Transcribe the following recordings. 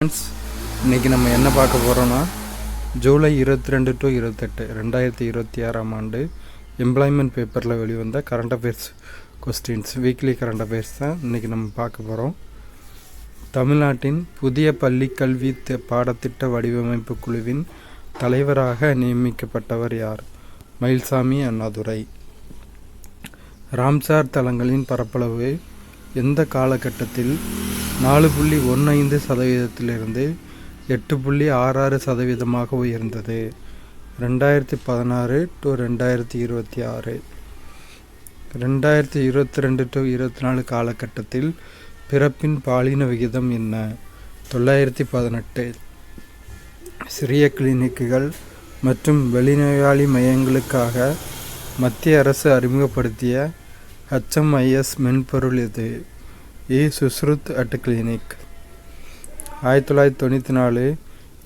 Friends, இன்றைக்கி நம்ம என்ன பார்க்க போகிறோன்னா ஜூலை 22 to 28 2026 ஆண்டு எம்ப்ளாய்மெண்ட் பேப்பரில் வெளிவந்த current affairs questions, weekly current affairs தான் இன்றைக்கி நம்ம பார்க்க போகிறோம். தமிழ்நாட்டின் புதிய பள்ளி கல்வி பாடத்திட்ட வடிவமைப்பு குழுவின் தலைவராக நியமிக்கப்பட்டவர் யார்? மயில்சாமி அண்ணாதுரை. ராம்சார் தலங்களின் பரப்பளவு எந்த காலகட்டத்தில் 4.15% 8.66% உயர்ந்தது? 2016 to 2026. 2022 to 24 காலகட்டத்தில் பிறப்பின் பாலின விகிதம் என்ன? 918. சிறிய கிளினிக்குகள் மற்றும் வெளிநோயாளி மையங்களுக்காக மத்திய அரசு அறிமுகப்படுத்திய HMIS மென்பொருள் எது? சுஸ்ருத் அட் கிளினிக். 1994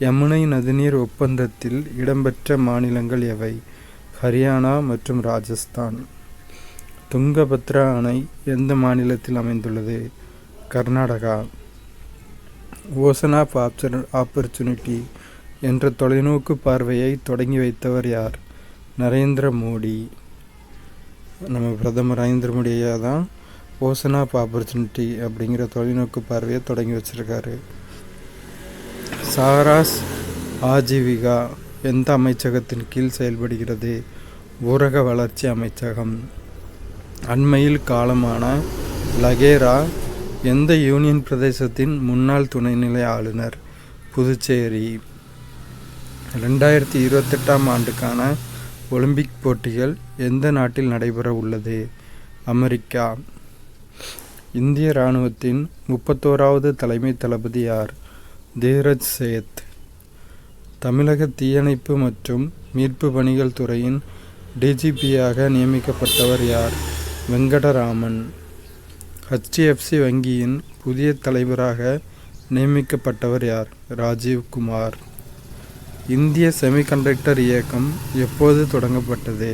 யமுனை நதிநீர் ஒப்பந்தத்தில் இடம்பெற்ற மாநிலங்கள் எவை? ஹரியானா மற்றும் ராஜஸ்தான். துங்கபத்ரா அணை எந்த மாநிலத்தில் அமைந்துள்ளது? கர்நாடகா. ஓசன் ஆஃப் ஆப்பர்ச்சுனிட்டி என்ற தொலைநோக்கு பார்வையை தொடங்கி வைத்தவர் யார்? நரேந்திர மோடி. நம்ம பிரதமர் நரேந்திர மோடியா தான் ஓசன் ஆஃப் ஆப்பர்ச்சுனிட்டி அப்படிங்கிற தொலைநோக்கு பார்வையை தொடங்கி வச்சிருக்காரு. சாராஸ் ஆஜீவிகா எந்த அமைச்சகத்தின் கீழ் செயல்படுகிறது? ஊரக வளர்ச்சி அமைச்சகம். அண்மையில் காலமான லகேரா எந்த யூனியன் பிரதேசத்தின் முன்னாள் துணைநிலை ஆளுநர்? புதுச்சேரி. 2028 ஆண்டுக்கான ஒலிம்பிக் போட்டிகள் எந்த நாட்டில் நடைபெற உள்ளது? அமெரிக்கா. இந்திய இராணுவத்தின் 31வது தலைமை தளபதி யார்? தீரஜ் சேத். தமிழக தீயணைப்பு மற்றும் மீட்பு பணிகள் துறையின் டிஜிபியாக நியமிக்கப்பட்டவர் யார்? வெங்கடராமன். HDFC வங்கியின் புதிய தலைவராக நியமிக்கப்பட்டவர் யார்? ராஜீவ்குமார். இந்திய செமிகண்டக்டர் இயக்கம் எப்போது தொடங்கப்பட்டது?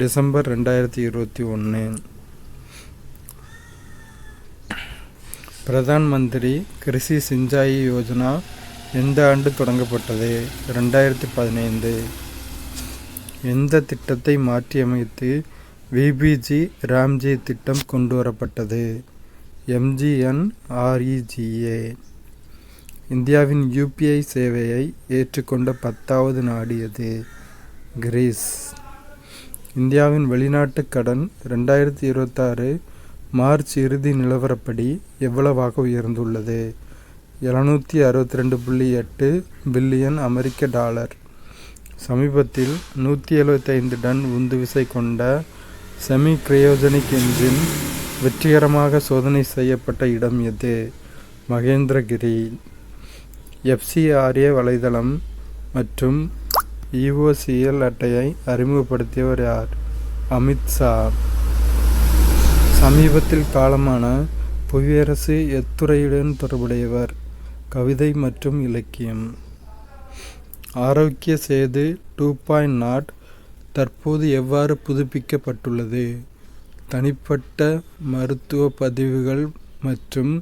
டிசம்பர் 2021. பிரதான் மந்திரி கிருஷி சிஞ்சாயி யோஜனா எந்த ஆண்டு தொடங்கப்பட்டது? 2015. எந்த திட்டத்தை மாற்றியமைத்து VBG ராம்ஜி திட்டம் கொண்டு வரப்பட்டது? MGNREGA. இந்தியாவின் UPI சேவையை ஏற்றுக்கொண்ட 10வது நாடு எது? கிரீஸ். இந்தியாவின் வெளிநாட்டு கடன் 2026 மார்ச் இறுதி நிலவரப்படி எவ்வளவாக உயர்ந்துள்ளது? 762.8 பில்லியன் அமெரிக்க டாலர். சமீபத்தில் 175 டன் உந்துவிசை கொண்ட செமி கிரையோஜெனிக் என்ஜின் வெற்றிகரமாக சோதனை செய்யப்பட்ட இடம் எது? மகேந்திரகிரி. FCRA வலைதளம் மற்றும் EOCL அட்டையை அறிமுகப்படுத்தியவர் யார்? அமித்ஷா. சமீபத்தில் காலமான புவியரசு எத்துறையுடன் தொடர்புடையவர்? கவிதை மற்றும் இலக்கியம். ஆரோக்கிய சேது 2.0 தற்போது எவ்வாறு புதுப்பிக்கப்பட்டுள்ளது? தனிப்பட்ட மருத்துவ பதிவுகள் மற்றும்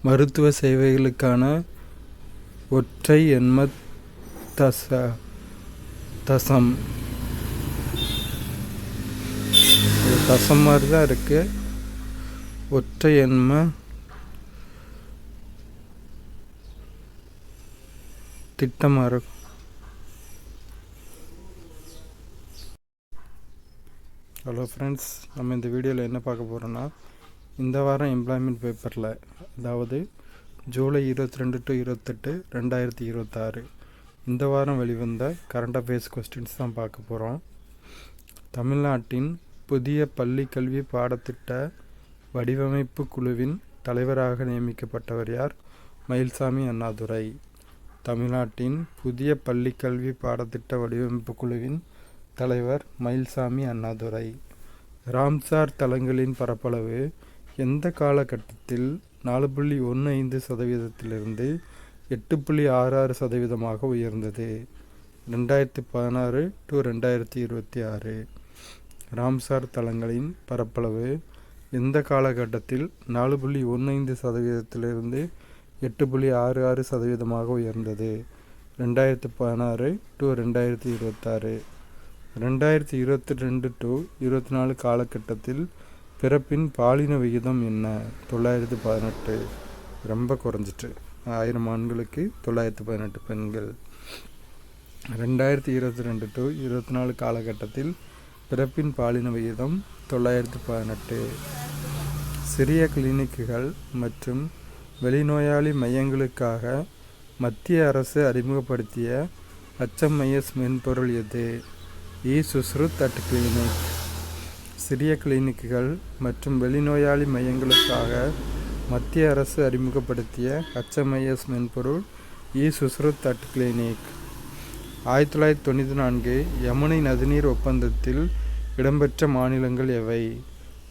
மருத்துவ சேவைகளுக்கான ஒற்றை எண்ம தசம் மாதிரி தான் இருக்கு. ஒற்றை எண்ம திட்டமாக இருக்கும். ஹலோ ஃப்ரெண்ட்ஸ், நம்ம இந்த வீடியோவில் என்ன பார்க்க போகிறோன்னா, இந்த வாரம் எம்ப்ளாய்மெண்ட் பேப்பரில், அதாவது ஜூலை 22 to 28 2026 இந்த வாரம் வெளிவந்த கரண்ட் அஃபேர்ஸ் கொஸ்டின்ஸ் தான் பார்க்க போகிறோம். தமிழ்நாட்டின் புதிய பள்ளி கல்வி பாடத்திட்ட வடிவமைப்பு குழுவின் தலைவராக நியமிக்கப்பட்டவர் யார்? மயில்சாமி அண்ணாதுரை. தமிழ்நாட்டின் புதிய பள்ளி கல்வி பாடத்திட்ட வடிவமைப்பு குழுவின் தலைவர் மயில்சாமி அண்ணாதுரை. ராம்சார் தலங்களின் பரப்பளவு எந்த காலகட்டத்தில் 4.15% 8.66% உயர்ந்தது? 2016 to 2026. ராம்சார் தலங்களின் பரப்பளவு எந்த காலகட்டத்தில் 4.15% 8.66% உயர்ந்தது. 2016 to 2026. 2022 to 24 காலகட்டத்தில் பிறப்பின் பாலின விகிதம் என்ன? 918. ரொம்ப குறைஞ்சிட்டு. 1000 ஆண்களுக்கு 918 பெண்கள். 2022 to 24 காலகட்டத்தில் பிறப்பின் பாலின விகிதம் 918. சிறிய கிளினிக்குகள் மற்றும் வெளிநோயாளி மையங்களுக்காக மத்திய அரசு அறிமுகப்படுத்திய HMIS மென்பொருள் எது? சுஸ்ருத் அட் கிளினிக். சிறிய கிளினிக்குகள் மற்றும் வெளிநோயாளி மையங்களுக்காக மத்திய அரசு அறிமுகப்படுத்திய HMIS மென்பொருள் சுஸ்ருத் அட் கிளினிக். 1994 யமுனை நதிநீர் ஒப்பந்தத்தில் இடம்பெற்ற மாநிலங்கள் எவை?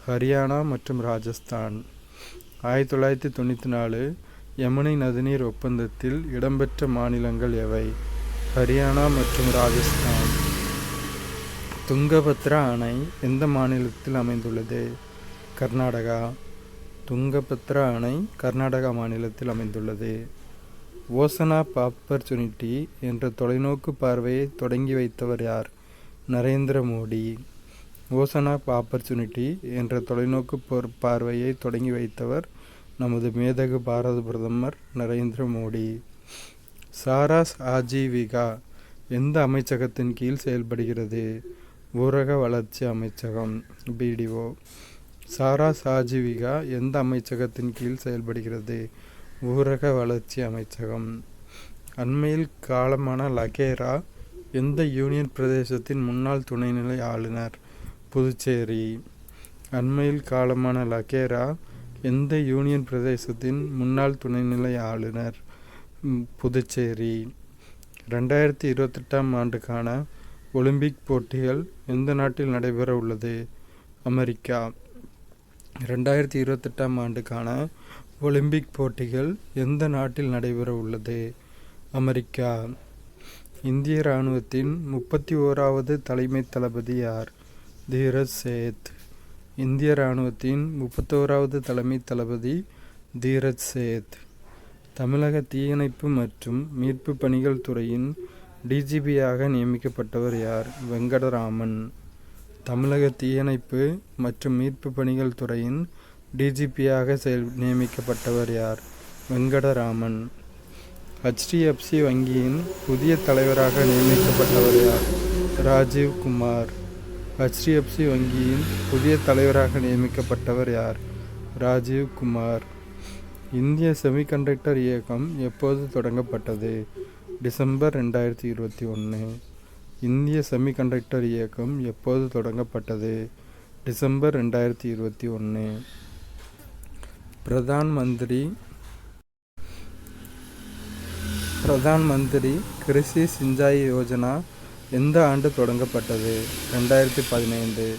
ஹரியானா மற்றும் ராஜஸ்தான். 1994 யமுனை நதிநீர் ஒப்பந்தத்தில் இடம்பெற்ற மாநிலங்கள் எவை? ஹரியானா மற்றும் ராஜஸ்தான். துங்கபத்ரா அணை எந்த மாநிலத்தில் அமைந்துள்ளது? கர்நாடகா. துங்கபத்ரா அணை கர்நாடகா மாநிலத்தில் அமைந்துள்ளது. ஓசன் ஆஃப் ஆப்பர்ச்சுனிட்டி என்ற தொலைநோக்கு பார்வையை தொடங்கி வைத்தவர் யார்? Narendra Modi. Ocean of opportunity என்ற தொலைநோக்கு பார்வையை தொடங்கி வைத்தவர் நமது மேதகு பாரத பிரதமர் நரேந்திர மோடி. சாராஸ் ஆஜீவிகா எந்த அமைச்சகத்தின் கீழ் செயல்படுகிறது? ஊரக வளர்ச்சி அமைச்சகம். BDO. சாராஸ் ஆஜீவிகா எந்த அமைச்சகத்தின் கீழ் செயல்படுகிறது? ஊரக வளர்ச்சி அமைச்சகம். அண்மையில் காலமான லகேரா எந்த யூனியன் பிரதேசத்தின் முன்னாள் துணைநிலை ஆளுநர்? புதுச்சேரி. அண்மையில் காலமான லகேரா எந்த யூனியன் பிரதேசத்தின் முன்னாள் துணைநிலை ஆளுநர்? புதுச்சேரி. 2028 ஆண்டுக்கான ஒலிம்பிக் போட்டிகள் எந்த நாட்டில் நடைபெற உள்ளது? அமெரிக்கா. 2028 ஆண்டுக்கான ஒலிம்பிக் போட்டிகள் எந்த நாட்டில் நடைபெற உள்ளது? அமெரிக்கா. இந்திய இராணுவத்தின் 31வது தலைமை தளபதி யார்? தீரஜ் சேத். இந்திய இராணுவத்தின் 31வது தலைமை தளபதி தீரஜ் சேத். தமிழக தீயணைப்பு மற்றும் மீட்பு பணிகள் துறையின் DGPயாக நியமிக்கப்பட்டவர் யார்? வெங்கடராமன். தமிழக தீயணைப்பு மற்றும் மீட்பு பணிகள் துறையின் DGPயாக நியமிக்கப்பட்டவர் யார்? வெங்கடராமன். HDFC வங்கியின் புதிய தலைவராக நியமிக்கப்பட்டவர் யார்? ராஜீவ் குமார். HDFC வங்கியின் புதிய தலைவராக நியமிக்கப்பட்டவர் யார்? ராஜீவ் குமார். இந்திய செமிகண்டக்டர் இயக்கம் எப்போது தொடங்கப்பட்டது? டிசம்பர் 2021. இந்திய செமிகண்டக்டர் இயக்கம் எப்போது தொடங்கப்பட்டது? டிசம்பர் 2021. பிரதான் மந்திரி கிருஷி சிஞ்சாய் யோஜனா எந்த ஆண்டு தொடங்கப்பட்டது? 2015.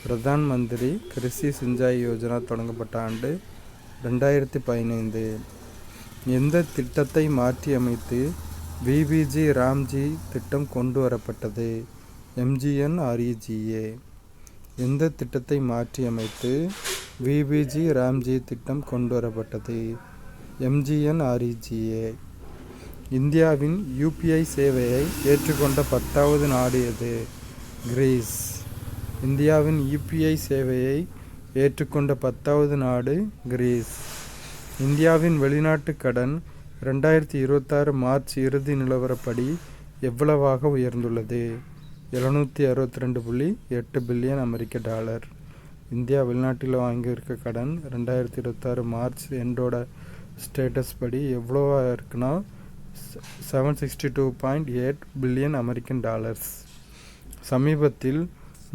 பிரதான் மந்திரி கிருஷி சிஞ்சாய் யோஜனா தொடங்கப்பட்ட ஆண்டு 2015. எந்த திட்டத்தை மாற்றியமைத்து VBG ராம்ஜி திட்டம் கொண்டு வரப்பட்டது? MGNREGA. எந்த திட்டத்தை மாற்றியமைத்து VBG ராம்ஜி திட்டம் கொண்டு வரப்பட்டது? MGNREGA. இந்தியாவின் UPI சேவையை ஏற்றுக்கொண்ட 10வது நாடு எது? கிரீஸ். இந்தியாவின் UPI சேவையை ஏற்றுக்கொண்ட 10வது நாடு கிரீஸ். இந்தியாவின் வெளிநாட்டு கடன் 2026 மார்ச் இறுதி நிலவரப்படி எவ்வளவாக உயர்ந்துள்ளது? $762.8 பில்லியன் அமெரிக்க டாலர். இந்தியா வெளிநாட்டில் வாங்கியிருக்க கடன் 2026 மார்ச் எண்டோட ஸ்டேட்டஸ் படி எவ்வளோவா இருக்குன்னா $762.8 பில்லியன் அமெரிக்கன் டாலர்ஸ். சமீபத்தில்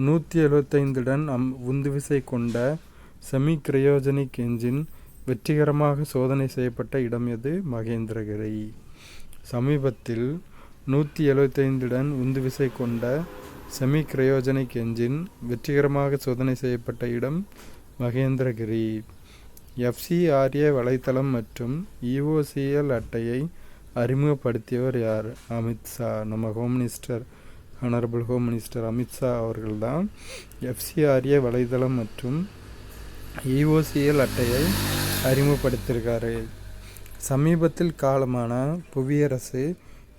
175 டன் உந்துவிசை கொண்ட செமி கிரையோஜெனிக் என்ஜின் வெற்றிகரமாக சோதனை செய்யப்பட்ட இடம் எது? மகேந்திரகிரி. சமீபத்தில் 175 டன் உந்துவிசை கொண்ட செமி கிரையோஜெனிக் என்ஜின் வெற்றிகரமாக சோதனை செய்யப்பட்ட இடம் மகேந்திரகிரி. FCRA வலைத்தளம் மற்றும் EOCL அட்டையை அறிமுகப்படுத்தியவர் யார்? அமித்ஷா. நம்ம home minister, honourable home minister Amit Shah அவர்கள்தான் FCRA வலைதளம் மற்றும் EOCL அட்டையை அறிமுகப்படுத்தியிருக்காரு. சமீபத்தில் காலமான புவியரசு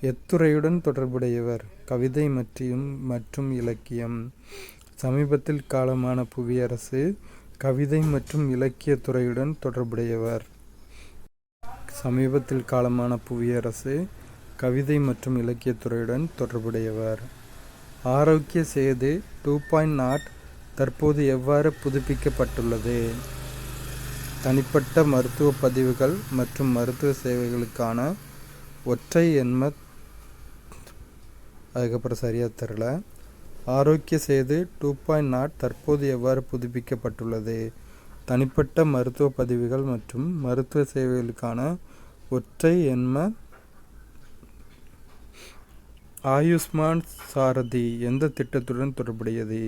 எத்துறையுடன் தொடர்புடையவர்? கவிதை மற்றும் இலக்கியம். சமீபத்தில் காலமான புவியரசு கவிதை மற்றும் இலக்கிய துறையுடன் தொடர்புடையவர். சமீபத்தில் காலமான புவியரசு கவிதை மற்றும் இலக்கிய துறையுடன் தொடர்புடையவர். ஆரோக்கிய சேது 2.0 தற்போது எவ்வாறு புதுப்பிக்கப்பட்டுள்ளது? தனிப்பட்ட மருத்துவ பதிவுகள் மற்றும் மருத்துவ சேவைகளுக்கான ஒற்றை எண்ம அதுக்கப்புறம் சரியாக தெரில. ஆரோக்கிய சேது 2.0 தற்போது எவ்வாறு புதுப்பிக்கப்பட்டுள்ளது? தனிப்பட்ட மருத்துவ பதிவுகள் மற்றும் மருத்துவ சேவைகளுக்கான ஒற்றை எண்ம. ஆயுஷ்மான் சாரதி எந்த திட்டத்துடன் தொடர்புடையது?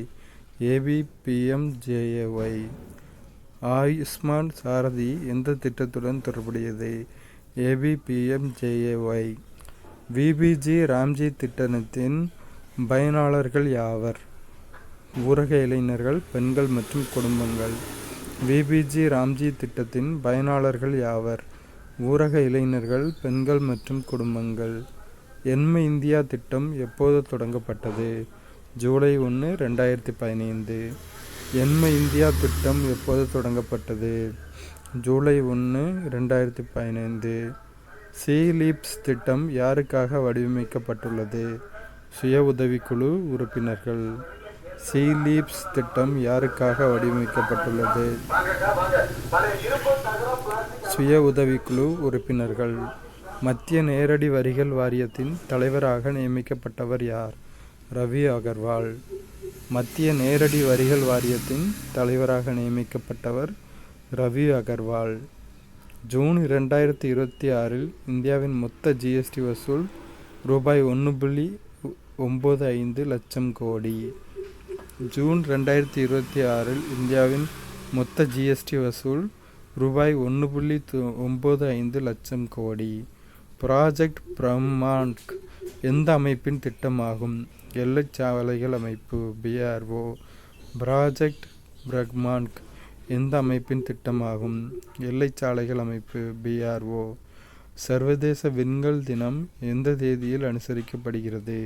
ABPMJAY. ஆயுஷ்மான் சாரதி எந்த திட்டத்துடன் தொடர்புடையது? ABPMJAY. VBG ராம்ஜி திட்டத்தின் பயனாளர்கள் யாவர்? ஊரக இளைஞர்கள், பெண்கள் மற்றும் குடும்பங்கள். VBG ராம்ஜி திட்டத்தின் பயனாளர்கள் யாவர்? ஊரக இளைஞர்கள், பெண்கள் மற்றும் குடும்பங்கள். எண்ம இந்தியா திட்டம் எப்போது தொடங்கப்பட்டது? ஜூலை 1, 2015. எண்ம இந்தியா திட்டம் எப்போது தொடங்கப்பட்டது? ஜூலை 1, 2015. CLEAPS திட்டம் யாருக்காக வடிவமைக்கப்பட்டுள்ளது? சுய உதவிக்குழு உறுப்பினர்கள். CLEAPS திட்டம் யாருக்காக வடிவமைக்கப்பட்டுள்ளது? சுய உதவிக்குழு உறுப்பினர்கள். மத்திய நேரடி வரிகள் வாரியத்தின் தலைவராக நியமிக்கப்பட்டவர் யார்? ரவி அகர்வால். மத்திய நேரடி வரிகள் வாரியத்தின் தலைவராக நியமிக்கப்பட்டவர் ரவி அகர்வால். ஜூன் 2026 இந்தியாவின் மொத்த GST வசூல் ரூபாய் 1.95 லட்சம் கோடி. ஜூன் 2026 இந்தியாவின் மொத்த GST வசூல் ரூபாய் 1.95 லட்சம் கோடி. ப்ராஜெக்ட் பிரம்மாண்ட் எந்த அமைப்பின் திட்டமாகும்? எல்லைச் சாலைகள் அமைப்பு BRO. ப்ராஜெக்ட் பிரம்மாண்ட் எந்த அமைப்பின் திட்டமாகும்? எல்லைச் சாலைகள் அமைப்பு BRO. சர்வதேச விண்கல் தினம் எந்த தேதியில் அனுசரிக்கப்படுகிறது?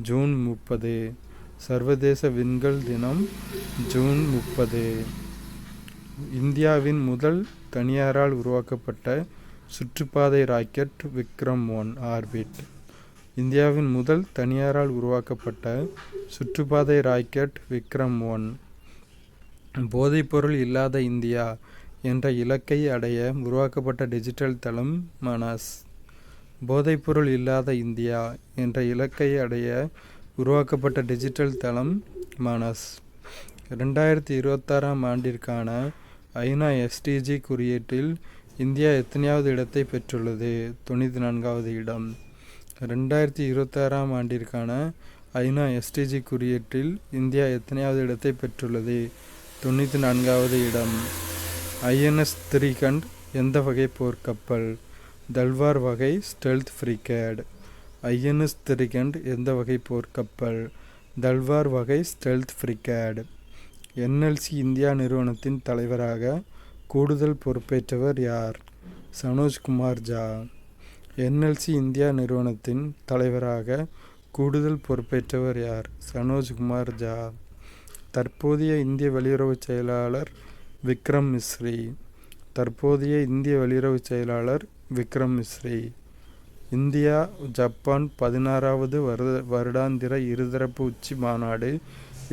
ஜூன் 30. சர்வதேச விண்கல் தினம் ஜூன் 30. இந்தியாவின் முதல் தனியாரால் உருவாக்கப்பட்ட சுற்றுப்பாதை ராக்கெட் விக்ரம்-1 ஆர்பிட். இந்தியாவின் முதல் தனியாரால் உருவாக்கப்பட்ட சுற்றுப்பாதை ராக்கெட் விக்ரம்-1. போதைப்பொருள் இல்லாத இந்தியா என்ற இலக்கை அடைய உருவாக்கப்பட்ட டிஜிட்டல் தளம் மனஸ். போதைப்பொருள் இல்லாத இந்தியா என்ற இலக்கை அடைய உருவாக்கப்பட்ட டிஜிட்டல் தளம் மனஸ். 2026 ஆண்டிற்கான ஐநா SDG குறியீட்டில் இந்தியா எத்தனையாவது இடத்தை பெற்றுள்ளது? 94வது இடம். 2026 ஆண்டிற்கான ஐநா SDG குறியீட்டில் இந்தியா எத்தனையாவது இடத்தை பெற்றுள்ளது? 94வது இடம். INS திரிகண்ட் எந்த வகை போர்க்கப்பல்? தல்வார் வகை ஸ்டெல்த் ஃப்ரிகேட். INS திரிகண்ட் எந்த வகை போர்க்கப்பல்? தல்வார் வகை ஸ்டெல்த் ஃப்ரிகேட். NLC இந்தியா நிறுவனத்தின் தலைவராக கூடுதல் பொறுப்பேற்றவர் யார்? சனோஜ்குமார் ஜா. NLC இந்தியா நிறுவனத்தின் தலைவராக கூடுதல் பொறுப்பேற்றவர் யார்? சனோஜ்குமார் ஜா. தற்போதைய இந்திய வெளியுறவுச் செயலாளர் விக்ரம் மிஸ்ரி. தற்போதைய இந்திய வெளியுறவுச் செயலாளர் விக்ரம் மிஸ்ரி. இந்தியா ஜப்பான் 16வது வருடாந்திர இருதரப்பு உச்சி மாநாடு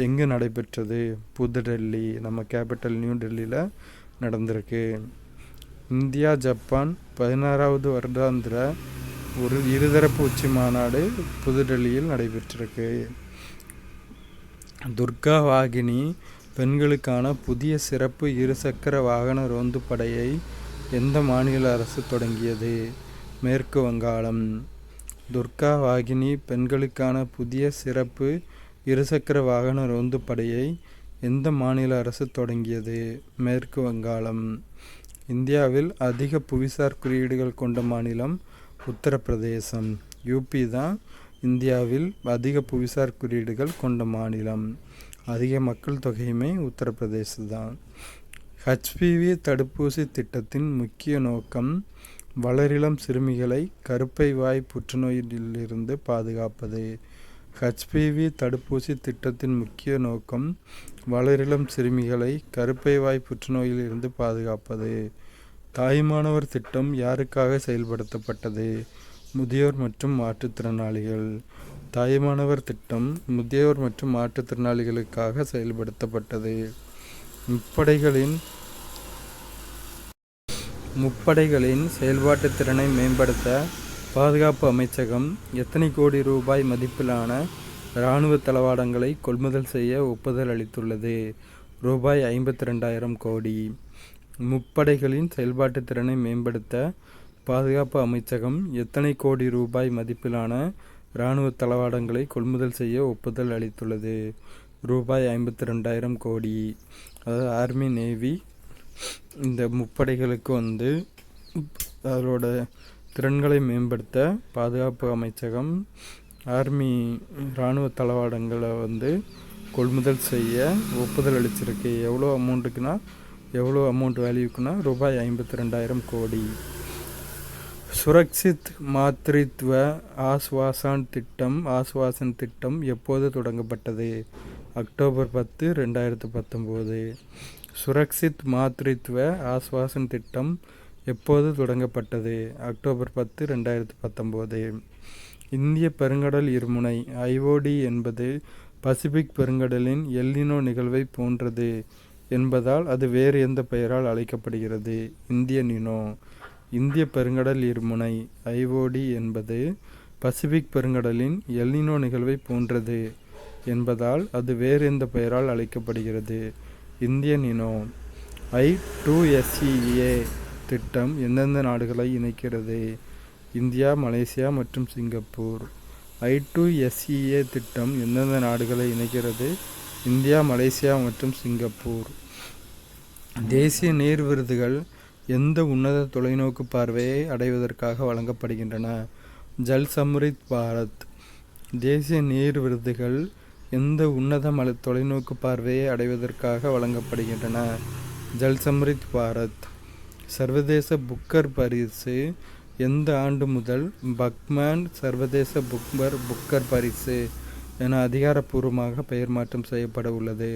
எங்கு நடைபெற்றது? புதுடெல்லி, நம்ம கேபிட்டல் நியூ டெல்லியில் நடந்திருக்கு. இந்தியா ஜப்பான் 16வது வருடாந்திர ஒரு இருதரப்பு உச்சி மாநாடு புதுடெல்லியில் நடைபெற்றிருக்கு. துர்கா வாகினி பெண்களுக்கான புதிய சிறப்பு இருசக்கர வாகன ரோந்து படையை எந்த மாநில அரசு தொடங்கியது? மேற்கு வங்காளம். துர்கா வாகினி பெண்களுக்கான புதிய சிறப்பு இருசக்கர வாகன ரோந்து படையை எந்த மாநில அரசு தொடங்கியது? மேற்கு வங்காளம். இந்தியாவில் அதிக புவிசார் குறியீடுகள் கொண்ட மாநிலம் உத்தரப்பிரதேசம். UP தான் இந்தியாவில் அதிக புவிசார் குறியீடுகள் கொண்ட மாநிலம். அதிக மக்கள் தொகையுமே உத்தரப்பிரதேசம் தான். HPV தடுப்பூசி திட்டத்தின் முக்கிய நோக்கம் வளரிளம் சிறுமிகளை கருப்பை வாய் புற்றுநோயிலிருந்து பாதுகாப்பது. HPV தடுப்பூசி திட்டத்தின் முக்கிய நோக்கம் வளரிளம் சிறுமிகளை கருப்பை வாய் புற்றுநோயிலிருந்து பாதுகாப்பது. தாய்மானவர் திட்டம் யாருக்காக செயல்படுத்தப்பட்டது? முதியோர் மற்றும் மாற்றுத்திறனாளிகள். தாய்மானவர் திட்டம் முதியோர் மற்றும் மாற்றுத்திறனாளிகளுக்காக செயல்படுத்தப்பட்டது. முப்படைகளின் செயல்பாட்டு திறனை மேம்படுத்த பாதுகாப்பு அமைச்சகம் எத்தனை கோடி ரூபாய் மதிப்பிலான இராணுவ தளவாடங்களை கொள்முதல் செய்ய ஒப்புதல் அளித்துள்ளது? ரூபாய் 52,000 கோடி. முப்படைகளின் செயல்பாட்டு திறனை மேம்படுத்த பாதுகாப்பு அமைச்சகம் எத்தனை கோடி ரூபாய் மதிப்பிலான இராணுவ தளவாடங்களை கொள்முதல் செய்ய ஒப்புதல் அளித்துள்ளது? ரூபாய் 52,000 கோடி. அதாவது ஆர்மி, நேவி இந்த முப்படைகளுக்கு அதோட திறன்களை மேம்படுத்த பாதுகாப்பு அமைச்சகம் ஆர்மி இராணுவ தளவாடங்களை கொள்முதல் செய்ய ஒப்புதல் அளிச்சிருக்கு. எவ்வளோ அமௌண்ட் வேல்யூக்குன்னா ரூபாய் 52,000 கோடி. சுரக்ஷித் மாத்ரித்வ ஆஸ்வாசன் திட்டம் எப்போது தொடங்கப்பட்டது? அக்டோபர் 10, 2019. சுரக்ஷித் மாத்ரித்வ ஆஸ்வாசன் திட்டம் எப்போது தொடங்கப்பட்டது? அக்டோபர் 10, 2019. இந்திய பெருங்கடல் இருமுனை IOD என்பது பசிபிக் பெருங்கடலின் எல்னினோ நிகழ்வை போன்றது என்பதால் அது வேறு எந்த பெயரால் அழைக்கப்படுகிறது? இந்திய நினோ. இந்திய பெருங்கடல் இருமுனை IOD என்பது பசிபிக் பெருங்கடலின் எல்னினோ நிகழ்வை போன்றது என்பதால் அது வேறு எந்த பெயரால் அழைக்கப்படுகிறது? இந்திய நினோ. I2SEA திட்டம் எந்தெந்த நாடுகளை இணைக்கிறது? இந்தியா, மலேசியா மற்றும் சிங்கப்பூர். I2SEA திட்டம் எந்தெந்த நாடுகளை இணைக்கிறது? இந்தியா, மலேசியா மற்றும் சிங்கப்பூர். தேசிய நீர் விருதுகள் எந்த உன்னத தொலைநோக்கு பார்வையை அடைவதற்காக வழங்கப்படுகின்றன? ஜல் சம்ரித் பாரத். தேசிய நீர் விருதுகள் எந்த உன்னத தொலைநோக்கு பார்வையை அடைவதற்காக வழங்கப்படுகின்றன? ஜல் சம்ரித் பாரத். சர்வதேச புக்கர் பரிசு எந்த ஆண்டு முதல் பக்மேன் சர்வதேச புக்கர் பரிசு என அதிகாரப்பூர்வமாக பெயர் மாற்றம் செய்யப்பட உள்ளது?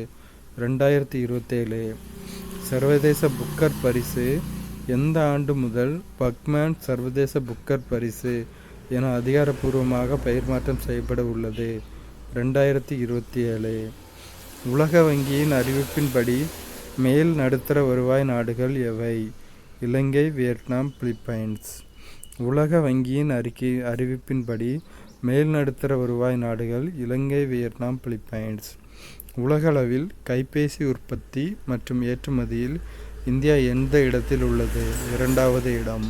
2027. சர்வதேச புக்கர் பரிசு எந்த ஆண்டு முதல் பக்மேன் சர்வதேச புக்கர் பரிசு என அதிகாரப்பூர்வமாக பெயர் மாற்றம் செய்யப்பட உள்ளது? 2027. உலக வங்கியின் அறிவிப்பின்படி மேல் நடுத்தர வருவாய் நாடுகள் எவை? இலங்கை, வியட்நாம், பிலிப்பைன்ஸ். உலக வங்கியின் அறிவிப்பின்படி மேல் நடுத்தர வருவாய் நாடுகள் இலங்கை, வியட்நாம், பிலிப்பைன்ஸ். உலகளவில் கைபேசி உற்பத்தி மற்றும் ஏற்றுமதியில் இந்தியா எந்த இடத்தில் உள்ளது? 2வது இடம்.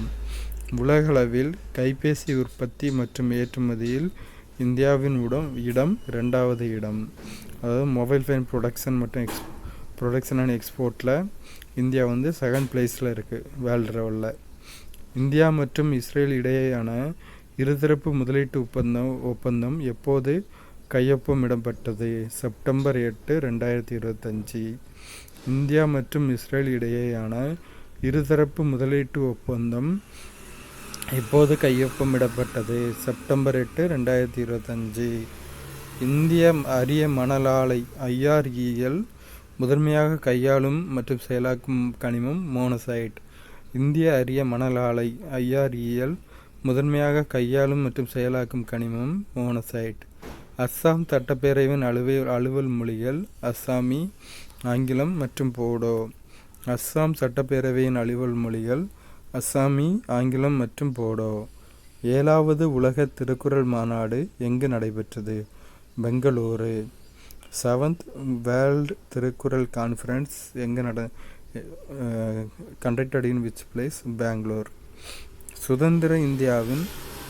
உலகளவில் கைபேசி உற்பத்தி மற்றும் ஏற்றுமதியில் இந்தியாவின் இடம் 2வது இடம். அதாவது மொபைல் ஃபோன் ப்ரொடக்ஷன் அண்ட் எக்ஸ்போர்ட்டில் இந்தியா 2nd பிளேஸில் இருக்குது வேர்ல்டு லெவலில். இந்தியா மற்றும் இஸ்ரேல் இடையேயான இருதரப்பு முதலீட்டு ஒப்பந்தம் எப்போது கையொப்பமிடப்பட்டது? செப்டம்பர் 8, 2025. இந்தியா மற்றும் இஸ்ரேல் இடையேயான இருதரப்பு முதலீட்டு ஒப்பந்தம் எப்போது கையொப்பமிடப்பட்டது? செப்டம்பர் 8, 2025. இந்திய அரிய மணல் ஆலை IREL முதன்மையாக கையாளும் மற்றும் செயலாக்கும் கனிமம் மோனசைட். இந்திய அரிய மணல் ஆலை IREL முதன்மையாக கையாளும் மற்றும் செயலாக்கும் கனிமம் மோனசைட். அஸ்ஸாம் சட்டப்பேரவையின் அலுவல் மொழிகள் அஸ்ஸாமி, ஆங்கிலம் மற்றும் போடோ. அஸ்ஸாம் சட்டப்பேரவையின் அலுவல் மொழிகள் அஸ்ஸாமி, ஆங்கிலம் மற்றும் போடோ. 7வது உலக திருக்குறள் மாநாடு எங்கு நடைபெற்றது? Bengaluru. 7th world Thirukkural conference conducted in which place? Bangalore. சுதந்திர இந்தியாவின்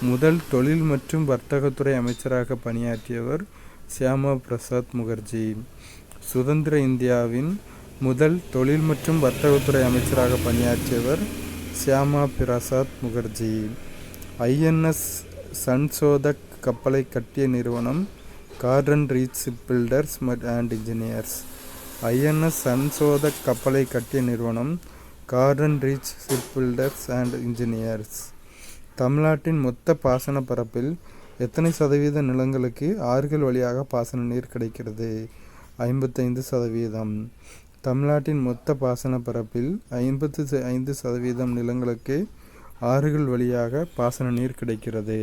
முதல் தொழில் மற்றும் வர்த்தகத்துறை அமைச்சராக பணியாற்றியவர் சியாமா பிரசாத் முகர்ஜி. சுதந்திர இந்தியாவின் முதல் தொழில் மற்றும் வர்த்தகத்துறை அமைச்சராக பணியாற்றியவர் சியாமா பிரசாத் முகர்ஜி. INS சன்சோதக் கப்பலை கட்டிய நிறுவனம் Garden Reach Shipbuilders and Engineers. INS Sanshodhak கப்பலை கட்டிய நிறுவனம் Garden Reach Shipbuilders and Engineers. தமிழ்நாட்டின் மொத்த பாசன பரப்பில் எத்தனை சதவீத நிலங்களுக்கு ஆறுகள் வழியாக பாசன நீர் கிடைக்கிறது? 55%. தமிழ்நாட்டின் மொத்த பாசன பரப்பில் 55% நிலங்களுக்கு ஆறுகள் வழியாக பாசன நீர் கிடைக்கிறது.